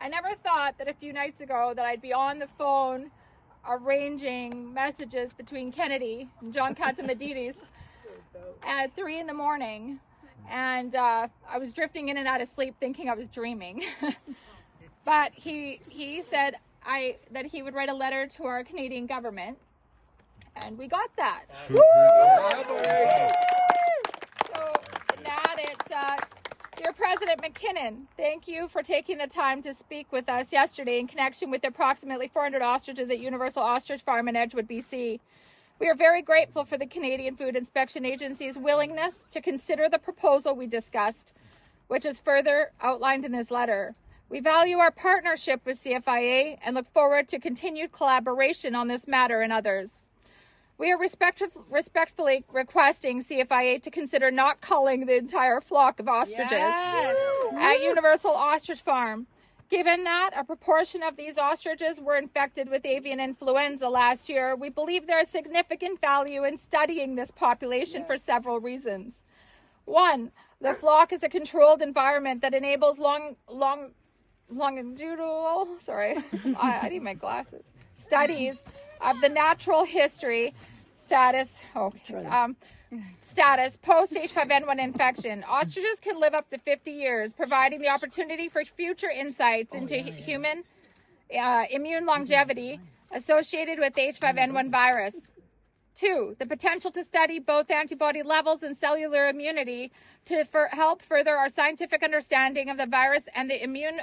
I never thought that a few nights ago that I'd be on the phone arranging messages between Kennedy and John Katsimadidis at 3 in the morning. And I was drifting in and out of sleep thinking I was dreaming. But he said that he would write a letter to our Canadian government. And we got that. So that it's, dear President McKinnon, thank you for taking the time to speak with us yesterday in connection with the approximately 400 ostriches at Universal Ostrich Farm in Edgewood, BC. We are very grateful for the Canadian Food Inspection Agency's willingness to consider the proposal we discussed, which is further outlined in this letter. We value our partnership with CFIA and look forward to continued collaboration on this matter and others. We are respectfully requesting CFIA to consider not culling the entire flock of ostriches at Universal Ostrich Farm. Given that a proportion of these ostriches were infected with avian influenza last year, we believe there is significant value in studying this population for several reasons. One, the flock is a controlled environment that enables longitudinal, I need my glasses, studies of the natural history status post H5N1 infection. Ostriches can live up to 50 years, providing the opportunity for future insights into human immune longevity associated with the H5N1 virus. 2, the potential to study both antibody levels and cellular immunity to help further our scientific understanding of the virus and the immune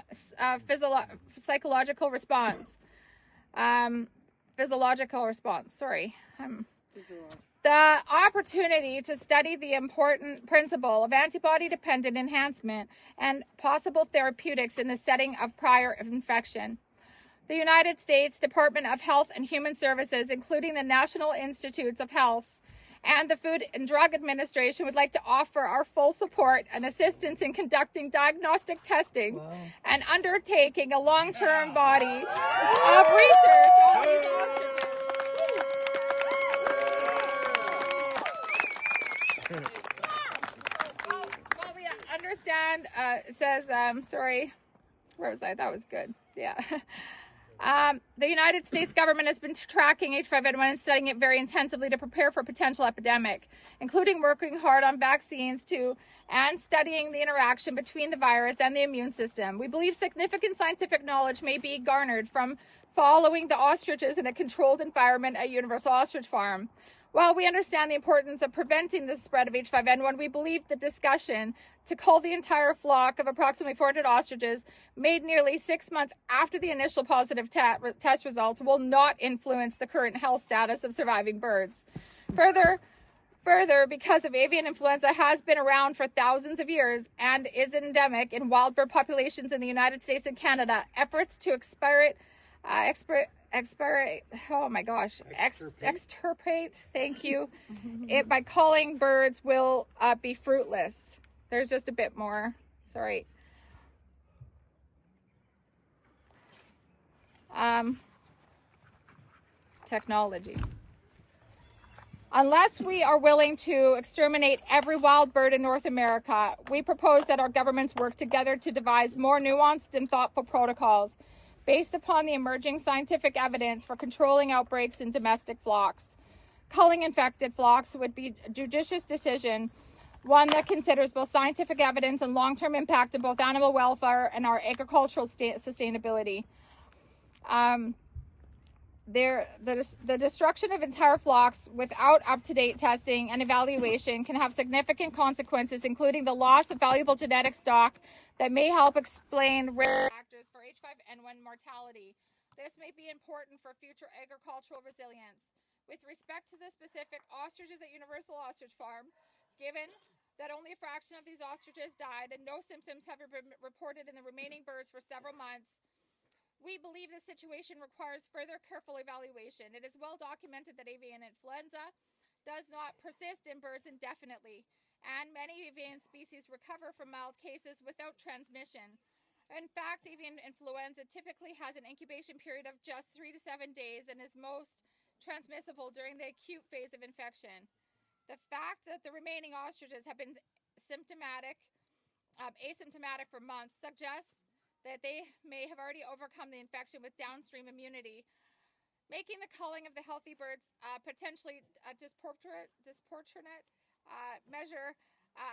physiological response. The opportunity to study the important principle of antibody-dependent enhancement and possible therapeutics in the setting of prior infection. The United States Department of Health and Human Services, including the National Institutes of Health and the Food and Drug Administration, would like to offer our full support and assistance in conducting diagnostic testing and undertaking a long-term body of research on these ostriches. Well, we understand, it says, where was I? That was good. Yeah. The United States government has been tracking H5N1 and studying it very intensively to prepare for a potential epidemic, including working hard on vaccines and studying the interaction between the virus and the immune system. We believe significant scientific knowledge may be garnered from following the ostriches in a controlled environment at Universal Ostrich Farm. While we understand the importance of preventing the spread of H5N1, we believe the discussion to cull the entire flock of approximately 400 ostriches made nearly 6 months after the initial positive test results will not influence the current health status of surviving birds. Further, because of avian influenza has been around for thousands of years and is endemic in wild bird populations in the United States and Canada, efforts to extirpate, thank you, it by culling birds will be fruitless. There's just a bit more, sorry. Technology. Unless we are willing to exterminate every wild bird in North America, we propose that our governments work together to devise more nuanced and thoughtful protocols based upon the emerging scientific evidence for controlling outbreaks in domestic flocks. Culling infected flocks would be a judicious decision, one that considers both scientific evidence and long-term impact of both animal welfare and our agricultural sustainability. The destruction of entire flocks without up-to-date testing and evaluation can have significant consequences, including the loss of valuable genetic stock that may help explain rare factors for H5N1 mortality. This may be important for future agricultural resilience. With respect to the specific ostriches at Universal Ostrich Farm, given that only a fraction of these ostriches died and no symptoms have been reported in the remaining birds for several months, we believe this situation requires further careful evaluation. It is well documented that avian influenza does not persist in birds indefinitely, and many avian species recover from mild cases without transmission. In fact, avian influenza typically has an incubation period of just 3 to 7 days and is most transmissible during the acute phase of infection. The fact that the remaining ostriches have been asymptomatic for months suggests that they may have already overcome the infection with downstream immunity, making the culling of the healthy birds potentially a disproportionate measure.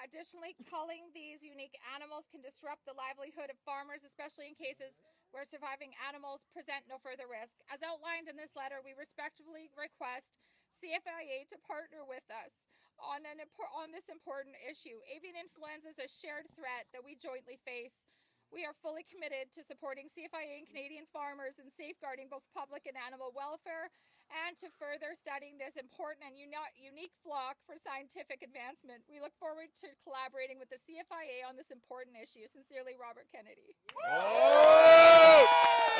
Additionally, culling these unique animals can disrupt the livelihood of farmers, especially in cases where surviving animals present no further risk. As outlined in this letter, we respectfully request CFIA to partner with us on this important issue. Avian influenza is a shared threat that we jointly face. We are fully committed to supporting CFIA and Canadian farmers in safeguarding both public and animal welfare, and to further studying this important and unique flock for scientific advancement. We look forward to collaborating with the CFIA on this important issue. Sincerely, Robert Kennedy. Oh!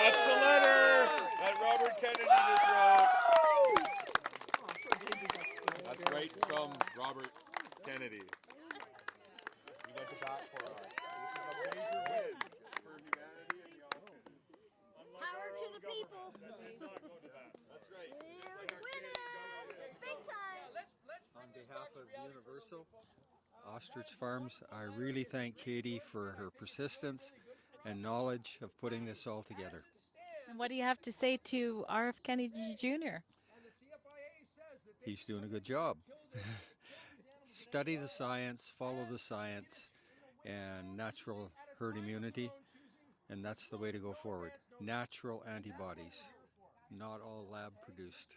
That's the letter that Robert Kennedy just wrote. That's right from Robert Kennedy. You went to bat for us. This is a major win for humanity and the ocean. Power to the people. That's right. We're winners. Big time. On behalf of Universal Ostrich Farms, I really thank Katie for her persistence and knowledge of putting this all together. And what do you have to say to RF Kennedy Jr.? He's doing a good job. Study the science, follow the science, and natural herd immunity, and that's the way to go forward. Natural antibodies, not all lab produced.